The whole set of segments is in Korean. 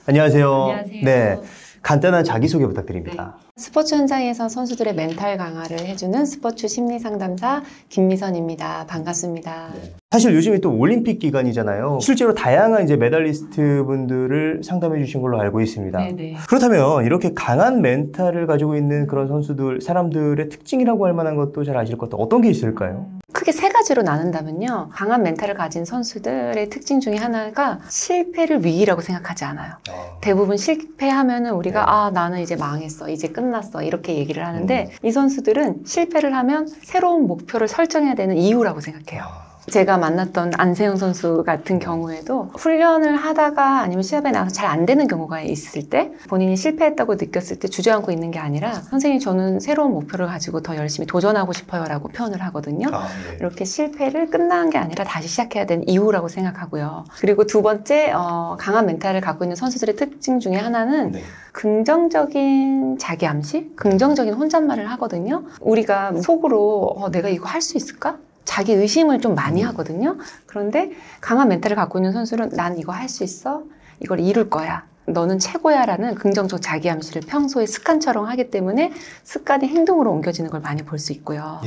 안녕하세요. 안녕하세요. 네, 간단한 자기소개 부탁드립니다. 스포츠 현장에서 선수들의 멘탈 강화를 해주는 스포츠 심리 상담사 김미선입니다. 반갑습니다. 네. 사실 요즘이 또 올림픽 기간이잖아요. 실제로 다양한 이제 메달리스트 분들을 상담해 주신 걸로 알고 있습니다. 네네. 그렇다면 이렇게 강한 멘탈을 가지고 있는 그런 선수들, 사람들의 특징이라고 할 만한 것도 잘 아실 것 같아요. 어떤 게 있을까요? 크게 세 가지로 나눈다면요. 강한 멘탈을 가진 선수들의 특징 중에 하나가 실패를 위기라고 생각하지 않아요. 대부분 실패하면은 우리가 나는 이제 망했어, 이제 끝났어 이렇게 얘기를 하는데 이 선수들은 실패를 하면 새로운 목표를 설정해야 되는 이유라고 생각해요. 제가 만났던 안세영 선수 같은 경우에도 훈련을 하다가 아니면 시합에 나가서 잘 안 되는 경우가 있을 때 본인이 실패했다고 느꼈을 때 주저앉고 있는 게 아니라 선생님 저는 새로운 목표를 가지고 더 열심히 도전하고 싶어요 라고 표현을 하거든요. 네. 이렇게 실패를 끝난 게 아니라 다시 시작해야 되는 이유라고 생각하고요. 그리고 두 번째 강한 멘탈을 갖고 있는 선수들의 특징 중에 하나는 긍정적인 자기암시, 긍정적인 혼잣말을 하거든요. 우리가 속으로 내가 이거 할 수 있을까? 자기 의심을 좀 많이 하거든요. 그런데 강한 멘탈을 갖고 있는 선수는 난 이거 할 수 있어? 이걸 이룰 거야. 너는 최고야 라는 긍정적 자기암시를 평소에 습관처럼 하기 때문에 습관이 행동으로 옮겨지는 걸 많이 볼 수 있고요.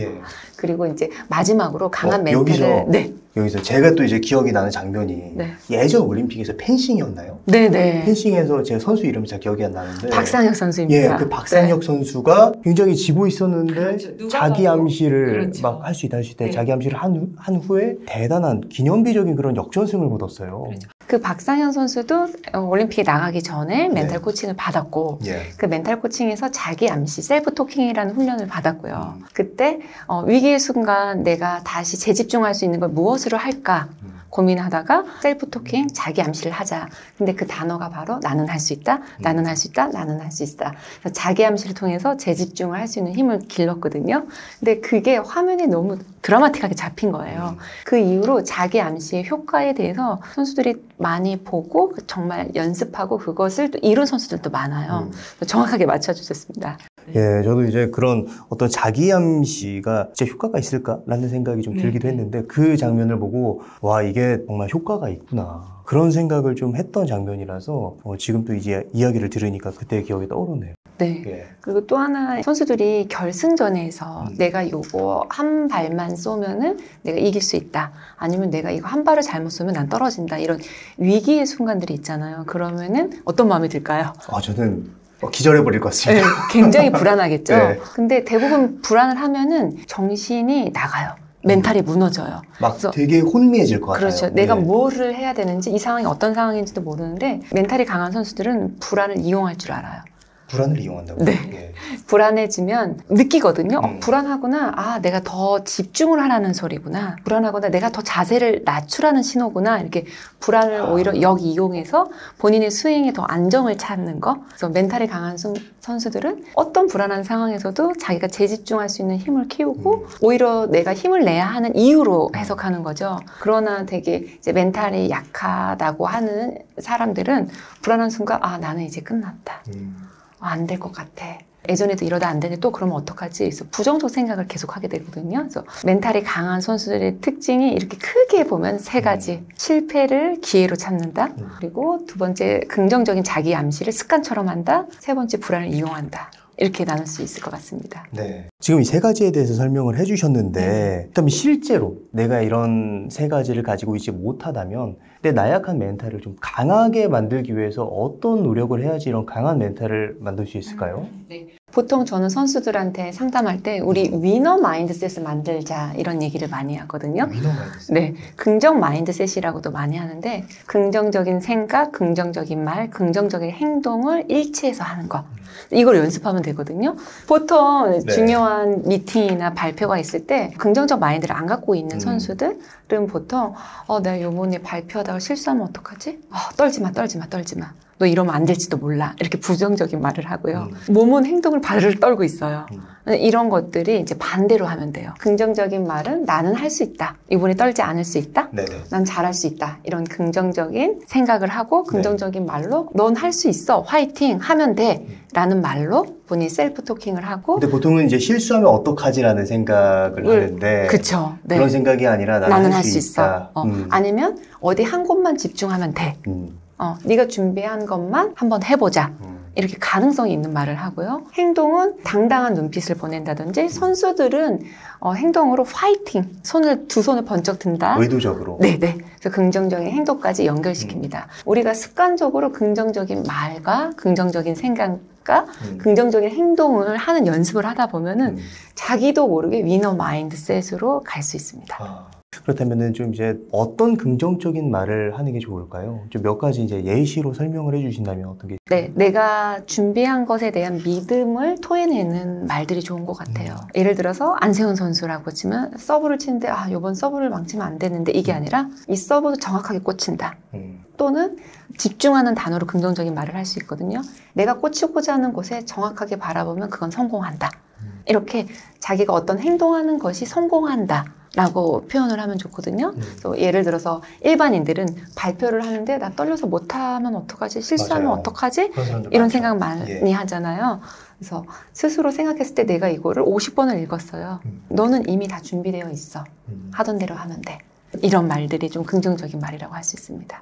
그리고 이제 마지막으로 강한 멘탈을 여기서 제가 또 이제 기억이 나는 장면이 예전 올림픽에서 펜싱이었나요? 네네. 펜싱에서 제 선수 이름이 잘 기억이 안 나는데 박상혁 선수입니다. 그 박상혁 선수가 굉장히 지고 있었는데 자기 암시를 막 할 수 있다 할 수 있다 자기 암시를 한 후에 대단한 기념비적인 그런 역전승을 거뒀어요. 그 박상현 선수도 올림픽에 나가기 전에 멘탈 코칭을 받았고 그 멘탈 코칭에서 자기 암시 셀프 토킹이라는 훈련을 받았고요. 그때 위기의 순간 내가 다시 재집중할 수 있는 걸 무엇으로 할까 고민하다가 셀프 토킹, 자기 암시를 하자. 근데 그 단어가 바로 나는 할 수 있다, 나는 할 수 있다, 나는 할 수 있다. 그래서 자기 암시를 통해서 재집중을 할 수 있는 힘을 길렀거든요. 근데 그게 화면에 너무 드라마틱하게 잡힌 거예요. 그 이후로 자기 암시의 효과에 대해서 선수들이 많이 보고 정말 연습하고 그것을 또 이룬 선수들도 많아요. 정확하게 맞춰주셨습니다. 예, 저도 이제 그런 어떤 자기 암시가 진짜 효과가 있을까라는 생각이 좀 들기도 했는데 그 장면을 보고 와 이게 정말 효과가 있구나 그런 생각을 좀 했던 장면이라서 지금 또 이제 이야기를 들으니까 그때 기억이 떠오르네요. 네. 그리고 또 하나 선수들이 결승전에서 내가 요거 한 발만 쏘면은 내가 이길 수 있다. 아니면 내가 이거 한 발을 잘못 쏘면 난 떨어진다. 이런 위기의 순간들이 있잖아요. 그러면은 어떤 마음이 들까요? 저는 기절해버릴 것 같습니다. 네, 굉장히 불안하겠죠? 근데 대부분 불안을 하면은 정신이 나가요. 멘탈이 무너져요. 막 되게 혼미해질 것 같아요. 그렇죠. 내가 뭐를 해야 되는지, 이 상황이 어떤 상황인지도 모르는데 멘탈이 강한 선수들은 불안을 이용할 줄 알아요. 불안을 이용한다고요? 네. 불안해지면 느끼거든요. 불안하구나. 내가 더 집중을 하라는 소리구나. 불안하구나. 내가 더 자세를 낮추라는 신호구나. 이렇게 불안을 오히려 역이용해서 본인의 스윙에 더 안정을 찾는 거. 그래서 멘탈이 강한 선수들은 어떤 불안한 상황에서도 자기가 재집중할 수 있는 힘을 키우고 오히려 내가 힘을 내야 하는 이유로 해석하는 거죠. 그러나 되게 이제 멘탈이 약하다고 하는 사람들은 불안한 순간 나는 이제 끝났다. 안 될 것 같아. 예전에도 이러다 안 되는데 또 그러면 어떡하지? 그래서 부정적 생각을 계속 하게 되거든요. 그래서 멘탈이 강한 선수들의 특징이 이렇게 크게 보면 세 가지. 실패를 기회로 찾는다. 그리고 두 번째, 긍정적인 자기 암시를 습관처럼 한다. 세 번째, 불안을 이용한다. 이렇게 나눌 수 있을 것 같습니다. 네. 지금 이 세 가지에 대해서 설명을 해주셨는데, 그다음에 실제로 내가 이런 세 가지를 가지고 있지 못하다면 내 나약한 멘탈을 좀 강하게 만들기 위해서 어떤 노력을 해야지 이런 강한 멘탈을 만들 수 있을까요? 보통 저는 선수들한테 상담할 때 우리 위너 마인드셋을 만들자 이런 얘기를 많이 하거든요. 위너 마인드셋? 네. 긍정 마인드셋이라고도 많이 하는데 긍정적인 생각, 긍정적인 말, 긍정적인 행동을 일치해서 하는 것. 이걸 연습하면 되거든요. 보통 중요한 미팅이나 발표가 있을 때 긍정적 마인드를 안 갖고 있는 선수들은 보통 내가 요번에 발표하다가 실수하면 어떡하지? 떨지 마. 너 이러면 안 될지도 몰라. 이렇게 부정적인 말을 하고요. 몸은 행동을 발을 떨고 있어요. 이런 것들이 이제 반대로 하면 돼요. 긍정적인 말은 나는 할 수 있다. 이번에 떨지 않을 수 있다. 난 잘할 수 있다. 이런 긍정적인 생각을 하고 긍정적인 말로 넌 할 수 있어. 화이팅 하면 돼. 라는 말로 본인이 셀프 토킹을 하고. 근데 보통은 이제 실수하면 어떡하지라는 생각을 하는데. 그쵸. 네. 그런 생각이 아니라 나는 할 수 있다. 아니면 어디 한 곳만 집중하면 돼. 네가 준비한 것만 한번 해보자. 이렇게 가능성이 있는 말을 하고요. 행동은 당당한 눈빛을 보낸다든지 선수들은 행동으로 파이팅, 두 손을 번쩍 든다. 의도적으로. 네네. 그래서 긍정적인 행동까지 연결시킵니다. 우리가 습관적으로 긍정적인 말과 긍정적인 생각과 긍정적인 행동을 하는 연습을 하다 보면은 자기도 모르게 위너 마인드셋으로 갈 수 있습니다. 그렇다면은 좀 이제 어떤 긍정적인 말을 하는 게 좋을까요? 좀 몇 가지 이제 예시로 설명을 해주신다면 어떤 게? 네, 내가 준비한 것에 대한 믿음을 토해내는 말들이 좋은 것 같아요. 예를 들어서 안세훈 선수라고 치면 서브를 치는데 이번 서브를 망치면 안 되는데 이게 아니라 이 서브도 정확하게 꽂힌다. 또는 집중하는 단어로 긍정적인 말을 할 수 있거든요. 내가 꽂히고자 하는 곳에 정확하게 바라보면 그건 성공한다. 이렇게 자기가 어떤 행동하는 것이 성공한다. 라고 표현을 하면 좋거든요. 예를 들어서 일반인들은 발표를 하는데 나 떨려서 못하면 어떡하지? 실수하면 맞아요. 어떡하지? 많죠. 이런 생각 많이 하잖아요. 그래서 스스로 생각했을 때 내가 이거를 50번을 읽었어요. 너는 이미 다 준비되어 있어. 하던 대로 하면 돼. 이런 말들이 좀 긍정적인 말이라고 할 수 있습니다.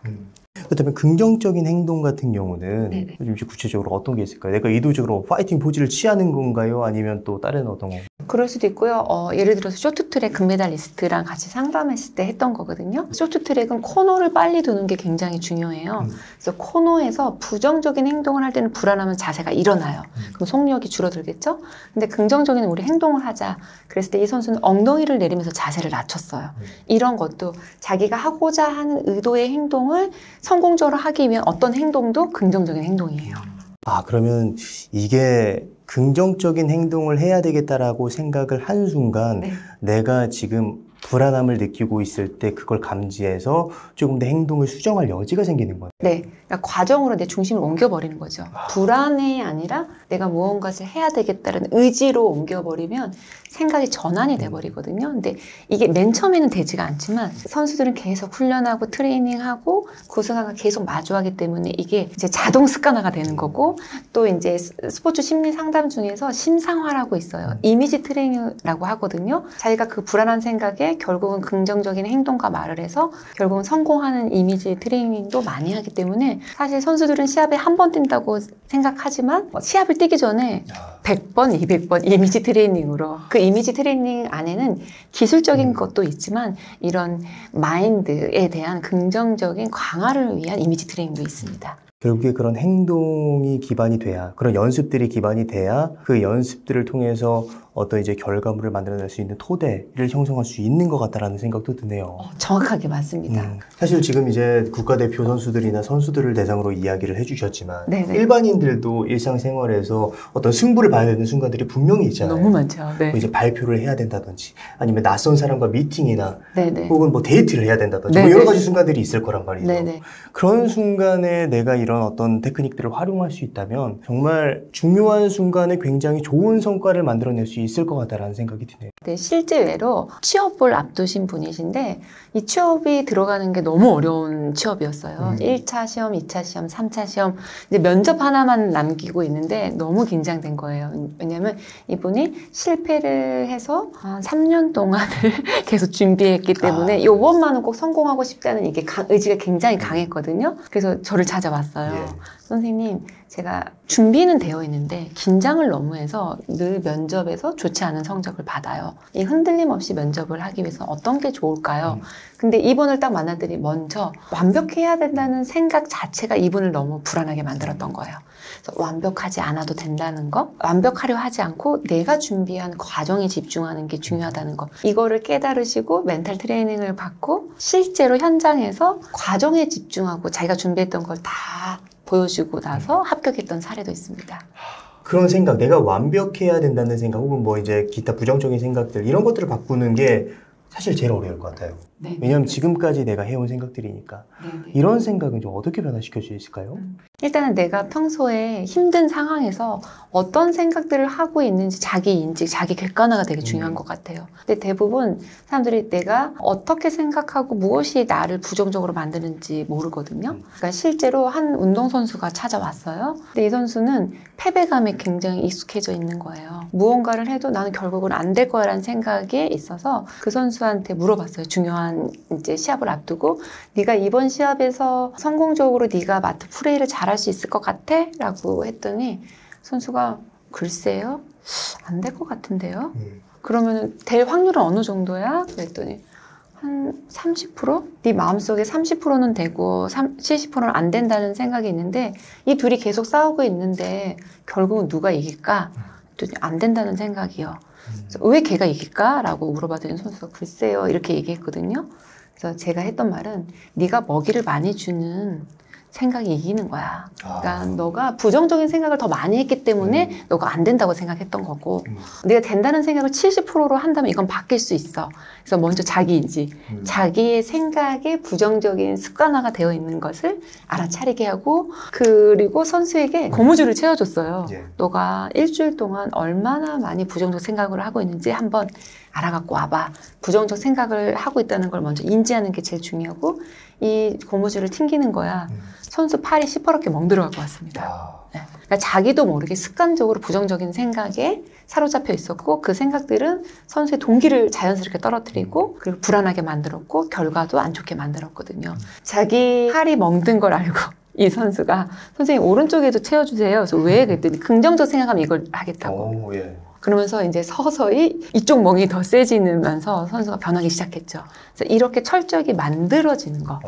그렇다면 긍정적인 행동 같은 경우는 네네. 좀 구체적으로 어떤 게 있을까요? 내가 의도적으로 파이팅 포즈를 취하는 건가요? 아니면 또 다른 어떤 거? 그럴 수도 있고요. 예를 들어서 쇼트트랙 금메달리스트랑 같이 상담했을 때 했던 거거든요. 쇼트트랙은 코너를 빨리 도는 게 굉장히 중요해요. 그래서 코너에서 부정적인 행동을 할 때는 불안하면 자세가 일어나요. 그럼 속력이 줄어들겠죠? 근데 긍정적인 우리 행동을 하자. 그랬을 때 이 선수는 엉덩이를 내리면서 자세를 낮췄어요. 이런 것도 자기가 하고자 하는 의도의 행동을 성공적으로 하기 위한 어떤 행동도 긍정적인 행동이에요. 그러면 이게 긍정적인 행동을 해야 되겠다라고 생각을 한 순간 내가 지금 불안함을 느끼고 있을 때 그걸 감지해서 조금 더 행동을 수정할 여지가 생기는 거예요. 네, 그러니까 과정으로 내 중심을 옮겨버리는 거죠. 불안이 아니라 내가 무언가를 해야 되겠다는 의지로 옮겨버리면 생각이 전환이 돼버리거든요. 근데 이게 맨 처음에는 되지가 않지만 선수들은 계속 훈련하고 트레이닝하고 그 순간과 계속 마주하기 때문에 이게 이제 자동 습관화가 되는 거고 또 이제 스포츠 심리 상담 중에서 심상화라고 있어요. 이미지 트레이닝이라고 하거든요. 자기가 그 불안한 생각에 결국은 긍정적인 행동과 말을 해서 결국은 성공하는 이미지 트레이닝도 많이 하기 때문에 사실 선수들은 시합에 한 번 뛴다고 생각하지만 시합을 뛰기 전에 100번, 200번 이미지 트레이닝으로 그 이미지 트레이닝 안에는 기술적인 것도 있지만 이런 마인드에 대한 긍정적인 강화를 위한 이미지 트레이닝도 있습니다. 결국에 그런 행동이 기반이 돼야, 그런 연습들이 기반이 돼야 그 연습들을 통해서 어떤 이제 결과물을 만들어낼 수 있는 토대를 형성할 수 있는 것 같다라는 생각도 드네요. 정확하게 맞습니다. 사실 지금 이제 국가대표 선수들이나 선수들을 대상으로 이야기를 해주셨지만 네네. 일반인들도 일상생활에서 어떤 승부를 봐야 되는 순간들이 분명히 있잖아요. 너무 많죠. 네. 이제 발표를 해야 된다든지 아니면 낯선 사람과 미팅이나 네네. 혹은 뭐 데이트를 해야 된다든지 뭐 여러 가지 순간들이 있을 거란 말이죠. 네네. 그런 순간에 내가 이런 어떤 테크닉들을 활용할 수 있다면 정말 중요한 순간에 굉장히 좋은 성과를 만들어낼 수 있을 것 같다라는 생각이 드네요. 네, 실제로 취업을 앞두신 분이신데 이 취업이 들어가는 게 너무 어려운 취업이었어요. 1차 시험, 2차 시험, 3차 시험 이제 면접 하나만 남기고 있는데 너무 긴장된 거예요. 왜냐하면 이분이 실패를 해서 한 3년 동안을 계속 준비했기 때문에 이번만은 꼭 성공하고 싶다는 이게 의지가 굉장히 강했거든요. 그래서 저를 찾아왔어요. 선생님, 제가 준비는 되어 있는데 긴장을 너무 해서 늘 면접에서 좋지 않은 성적을 받아요. 이 흔들림 없이 면접을 하기 위해서 어떤 게 좋을까요? 근데 이분을 딱 만났더니 먼저 완벽해야 된다는 생각 자체가 이분을 너무 불안하게 만들었던 거예요. 그래서 완벽하지 않아도 된다는 거, 완벽하려 하지 않고 내가 준비한 과정에 집중하는 게 중요하다는 거, 이거를 깨달으시고 멘탈 트레이닝을 받고 실제로 현장에서 과정에 집중하고 자기가 준비했던 걸 다 보여주고 나서 합격했던 사례도 있습니다. 그런 생각, 내가 완벽해야 된다는 생각 혹은 뭐 이제 기타 부정적인 생각들 이런 것들을 바꾸는 게 사실 제일 어려울 것 같아요. 네, 왜냐하면 지금까지 내가 해온 생각들이니까. 이런 생각은 좀 어떻게 변화시킬 수 있을까요? 일단은 내가 평소에 힘든 상황에서 어떤 생각들을 하고 있는지 자기 인지, 자기 객관화가 되게 중요한 것 같아요. 근데 대부분 사람들이 내가 어떻게 생각하고 무엇이 나를 부정적으로 만드는지 모르거든요. 그러니까 실제로 한 운동선수가 찾아왔어요. 근데 이 선수는 패배감에 굉장히 익숙해져 있는 거예요. 무언가를 해도 나는 결국은 안 될 거야라는 생각이 있어서 그 선수한테 물어봤어요. 중요한 중요한 이제 시합을 앞두고 네가 이번 시합에서 성공적으로 네가 마트 프레이를 잘할 수 있을 것 같아? 라고 했더니 선수가 글쎄요, 안 될 것 같은데요. 그러면 될 확률은 어느 정도야? 그랬더니 한 30%? 네 마음속에 30%는 되고 70%는 안 된다는 생각이 있는데 이 둘이 계속 싸우고 있는데 결국은 누가 이길까? 그랬더니 안 된다는 생각이요. 그래서 왜 걔가 이길까? 라고 물어봤더니 선수가 글쎄요 이렇게 얘기했거든요. 그래서 제가 했던 말은 네가 먹이를 많이 주는 생각이 이기는 거야. 그러니까 너가 부정적인 생각을 더 많이 했기 때문에 너가 안 된다고 생각했던 거고 네가 된다는 생각을 70%로 한다면 이건 바뀔 수 있어. 그래서 먼저 자기인지 자기의 생각에 부정적인 습관화가 되어 있는 것을 알아차리게 하고 그리고 선수에게 고무줄을 채워줬어요. 너가 일주일 동안 얼마나 많이 부정적 생각을 하고 있는지 한번 알아갖고 와봐. 부정적 생각을 하고 있다는 걸 먼저 인지하는 게 제일 중요하고 이 고무줄을 튕기는 거야. 선수 팔이 시퍼렇게 멍들어갖고 왔습니다. 네. 그러니까 자기도 모르게 습관적으로 부정적인 생각에 사로잡혀 있었고 그 생각들은 선수의 동기를 자연스럽게 떨어뜨리고 그리고 불안하게 만들었고 결과도 안 좋게 만들었거든요. 자기 팔이 멍든 걸 알고 이 선수가 선생님 오른쪽에도 채워주세요. 그래서 왜? 그랬더니 긍정적 생각하면 이걸 하겠다고. 그러면서 이제 서서히 이쪽 멍이 더 세지면서 선수가 변하기 시작했죠. 그래서 이렇게 철저하게 만들어지는 거.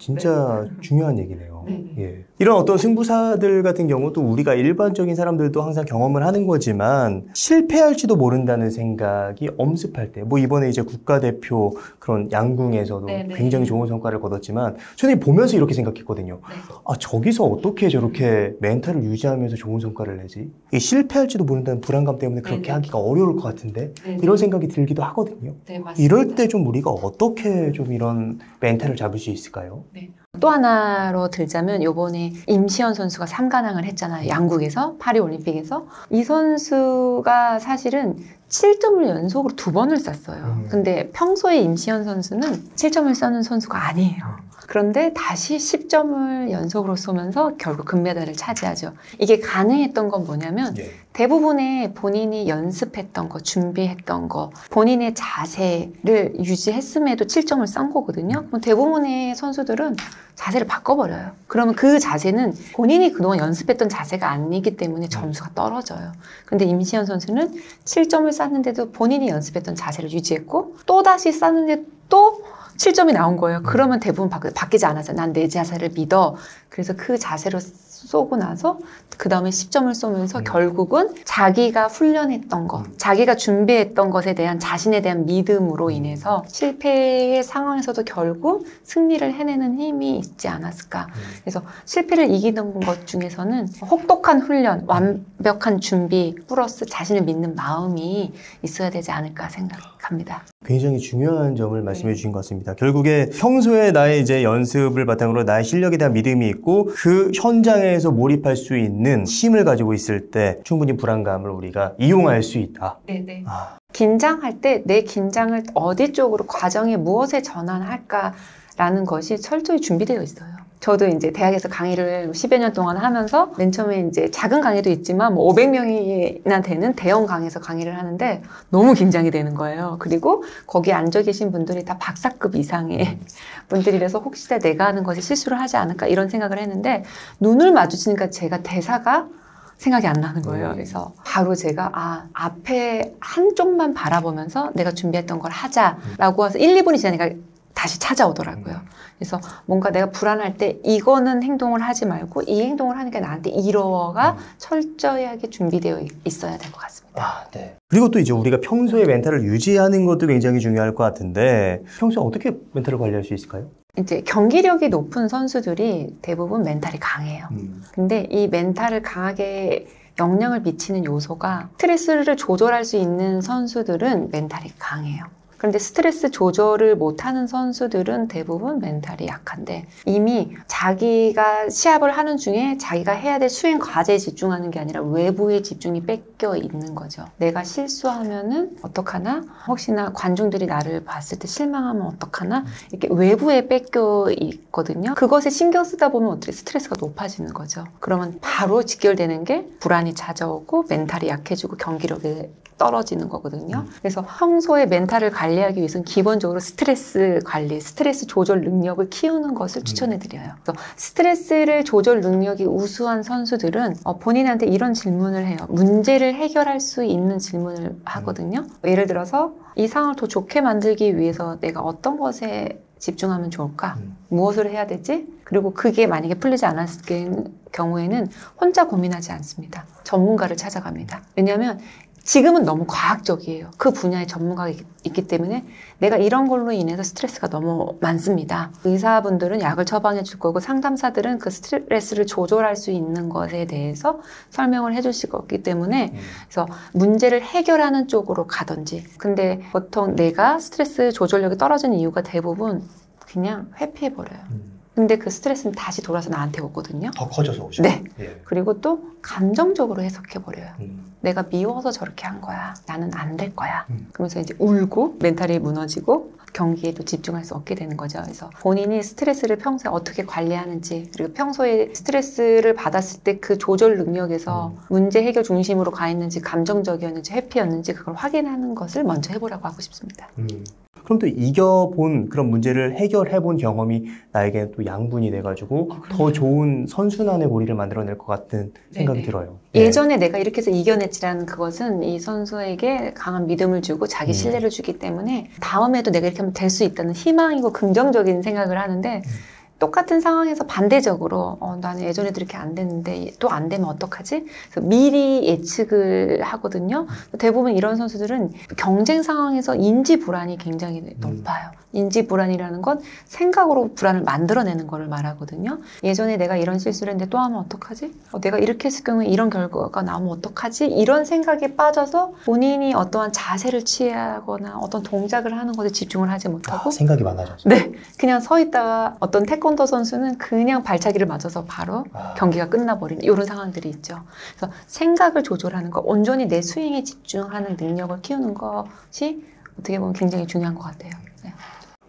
진짜 중요한 얘기네요. 예. 이런 어떤 승부사들 같은 경우도 우리가 일반적인 사람들도 항상 경험을 하는 거지만 실패할지도 모른다는 생각이 엄습할 때, 뭐 이번에 이제 국가대표 그런 양궁에서도 굉장히 좋은 성과를 거뒀지만 저는 보면서 이렇게 생각했거든요. 아, 저기서 어떻게 저렇게 멘탈을 유지하면서 좋은 성과를 내지? 이 실패할지도 모른다는 불안감 때문에 그렇게 하기가 어려울 것 같은데 이런 생각이 들기도 하거든요. 이럴 때 좀 우리가 어떻게 좀 이런 멘탈을 잡을 수 있을까요? 또 하나로 들자면 요번에 임시현 선수가 3관왕을 했잖아요. 양국에서 파리올림픽에서 이 선수가 사실은 7점을 연속으로 2번을 쐈어요. 근데 평소에 임시현 선수는 7점을 쏘는 선수가 아니에요. 그런데 다시 10점을 연속으로 쏘면서 결국 금메달을 차지하죠. 이게 가능했던 건 뭐냐면 대부분의 본인이 연습했던 거, 준비했던 거, 본인의 자세를 유지했음에도 7점을 싼 거거든요. 그럼 대부분의 선수들은 자세를 바꿔버려요. 그러면 그 자세는 본인이 그동안 연습했던 자세가 아니기 때문에 점수가 떨어져요. 근데 임시현 선수는 7점을 쌌는데도 본인이 연습했던 자세를 유지했고 또다시 쌌는데 또 7점이 나온 거예요. 그러면 대부분 바뀌지 않았어요. 난 내 자세를 믿어. 그래서 그 자세로 쏘고 나서 그 다음에 10점을 쏘면서 결국은 자기가 훈련했던 것, 자기가 준비했던 것에 대한 자신에 대한 믿음으로 인해서 실패의 상황에서도 결국 승리를 해내는 힘이 있지 않았을까. 그래서 실패를 이기는 것 중에서는 혹독한 훈련, 완벽한 준비 플러스 자신을 믿는 마음이 있어야 되지 않을까 생각합니다. 굉장히 중요한 점을 말씀해 주신 것 같습니다. 결국에 평소에 나의 이제 연습을 바탕으로 나의 실력에 대한 믿음이 있고 그 현장에서 몰입할 수 있는 힘을 가지고 있을 때 충분히 불안감을 우리가 이용할 수 있다. 네네. 긴장할 때 내 긴장을 어디 쪽으로 과정에 무엇에 전환할까라는 것이 철저히 준비되어 있어요. 저도 이제 대학에서 강의를 10여 년 동안 하면서 맨 처음에 이제 작은 강의도 있지만 뭐 500명이나 되는 대형 강의에서 강의를 하는데 너무 긴장이 되는 거예요. 그리고 거기에 앉아 계신 분들이 다 박사급 이상의 분들이라서 혹시 내가 하는 것이 실수를 하지 않을까 이런 생각을 했는데 눈을 마주치니까 제가 대사가 생각이 안 나는 거예요. 그래서 바로 제가 앞에 한쪽만 바라보면서 내가 준비했던 걸 하자라고 해서 1, 2분이 지나니까 다시 찾아오더라고요. 그래서 뭔가 내가 불안할 때 이거는 행동을 하지 말고 이 행동을 하니까 나한테 이로워가 철저하게 준비되어 있어야 될 것 같습니다. 네. 그리고 또 이제 우리가 평소에 멘탈을 유지하는 것도 굉장히 중요할 것 같은데 평소에 어떻게 멘탈을 관리할 수 있을까요? 이제 경기력이 높은 선수들이 대부분 멘탈이 강해요. 근데 이 멘탈을 강하게 영향을 미치는 요소가 스트레스를 조절할 수 있는 선수들은 멘탈이 강해요. 그런데 스트레스 조절을 못하는 선수들은 대부분 멘탈이 약한데 이미 자기가 시합을 하는 중에 자기가 해야 될 수행 과제에 집중하는 게 아니라 외부에 집중이 뺏겨 있는 거죠. 내가 실수하면은 어떡하나? 혹시나 관중들이 나를 봤을 때 실망하면 어떡하나? 이렇게 외부에 뺏겨 있거든요. 그것에 신경 쓰다 보면 어떻게 스트레스가 높아지는 거죠. 그러면 바로 직결되는 게 불안이 찾아오고 멘탈이 약해지고 경기력이 떨어지는 거거든요. 그래서 평소에 멘탈을 관리하기 위해서는 기본적으로 스트레스 관리, 스트레스 조절 능력을 키우는 것을 추천해드려요. 그래서 스트레스를 조절 능력이 우수한 선수들은 본인한테 이런 질문을 해요. 문제를 해결할 수 있는 질문을 하거든요. 예를 들어서 이 상황을 더 좋게 만들기 위해서 내가 어떤 것에 집중하면 좋을까? 무엇을 해야 되지? 그리고 그게 만약에 풀리지 않았을 경우에는 혼자 고민하지 않습니다. 전문가를 찾아갑니다. 왜냐하면 지금은 너무 과학적이에요. 그 분야의 전문가가 있기 때문에 내가 이런 걸로 인해서 스트레스가 너무 많습니다. 의사분들은 약을 처방해 줄 거고 상담사들은 그 스트레스를 조절할 수 있는 것에 대해서 설명을 해 주실 거기 때문에 그래서 문제를 해결하는 쪽으로 가든지. 근데 보통 내가 스트레스 조절력이 떨어지는 이유가 대부분 그냥 회피해버려요. 근데 그 스트레스는 다시 돌아서 나한테 오거든요. 더 커져서 오죠. 네. 예. 그리고 또 감정적으로 해석해버려요. 내가 미워서 저렇게 한 거야. 나는 안 될 거야. 그러면서 이제 울고 멘탈이 무너지고 경기에도 집중할 수 없게 되는 거죠. 그래서 본인이 스트레스를 평소에 어떻게 관리하는지 그리고 평소에 스트레스를 받았을 때 그 조절 능력에서 문제 해결 중심으로 가 있는지 감정적이었는지 회피였는지 그걸 확인하는 것을 먼저 해보라고 하고 싶습니다. 그럼 또 이겨본 그런 문제를 해결해본 경험이 나에게 또 양분이 돼가지고 더 좋은 선순환의 고리를 만들어낼 것 같은 생각이 들어요. 예전에 내가 이렇게 해서 이겨냈지라는 그것은 이 선수에게 강한 믿음을 주고 자기 신뢰를 주기 때문에 다음에도 내가 이렇게 하면 될 수 있다는 희망이고 긍정적인 생각을 하는데 똑같은 상황에서 반대적으로 나는 예전에도 이렇게 안 됐는데 또 안 되면 어떡하지? 그래서 미리 예측을 하거든요. 대부분 이런 선수들은 경쟁 상황에서 인지 불안이 굉장히 높아요. 인지 불안이라는 건 생각으로 불안을 만들어내는 거를 말하거든요. 예전에 내가 이런 실수를 했는데 또 하면 어떡하지? 내가 이렇게 했을 경우에 이런 결과가 나오면 어떡하지? 이런 생각에 빠져서 본인이 어떠한 자세를 취하거나 어떤 동작을 하는 것에 집중을 하지 못하고 생각이 많아졌어요. 네, 그냥 서 있다가 어떤 태권도 선수는 그냥 발차기를 맞아서 바로 경기가 끝나버리는 이런 상황들이 있죠. 그래서 생각을 조절하는 것, 온전히 내 스윙에 집중하는 능력을 키우는 것이 어떻게 보면 굉장히 중요한 것 같아요. 네.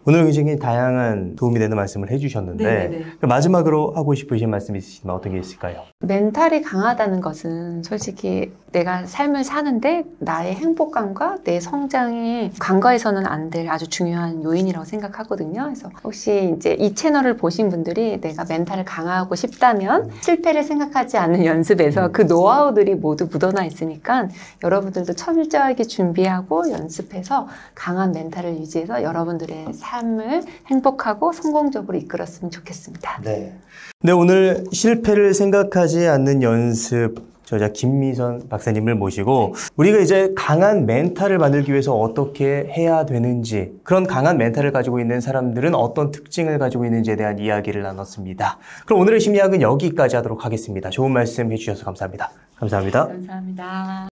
오늘 굉장히 다양한 도움이 되는 말씀을 해주셨는데 마지막으로 하고 싶으신 말씀 있으시면 어떤 게 있을까요? 멘탈이 강하다는 것은 솔직히 내가 삶을 사는데 나의 행복감과 내 성장이 간과해서는 안 될 아주 중요한 요인이라고 생각하거든요. 그래서 혹시 이제 이 채널을 보신 분들이 내가 멘탈을 강화하고 싶다면 실패를 생각하지 않는 연습에서 그 노하우들이 모두 묻어나 있으니까 여러분들도 철저하게 준비하고 연습해서 강한 멘탈을 유지해서 여러분들의 삶을 행복하고 성공적으로 이끌었으면 좋겠습니다. 네. 오늘 실패를 생각하지 않는 연습 저자 김미선 박사님을 모시고 우리가 이제 강한 멘탈을 만들기 위해서 어떻게 해야 되는지 그런 강한 멘탈을 가지고 있는 사람들은 어떤 특징을 가지고 있는지에 대한 이야기를 나눴습니다. 그럼 오늘의 심리학은 여기까지 하도록 하겠습니다. 좋은 말씀 해주셔서 감사합니다. 감사합니다. 감사합니다.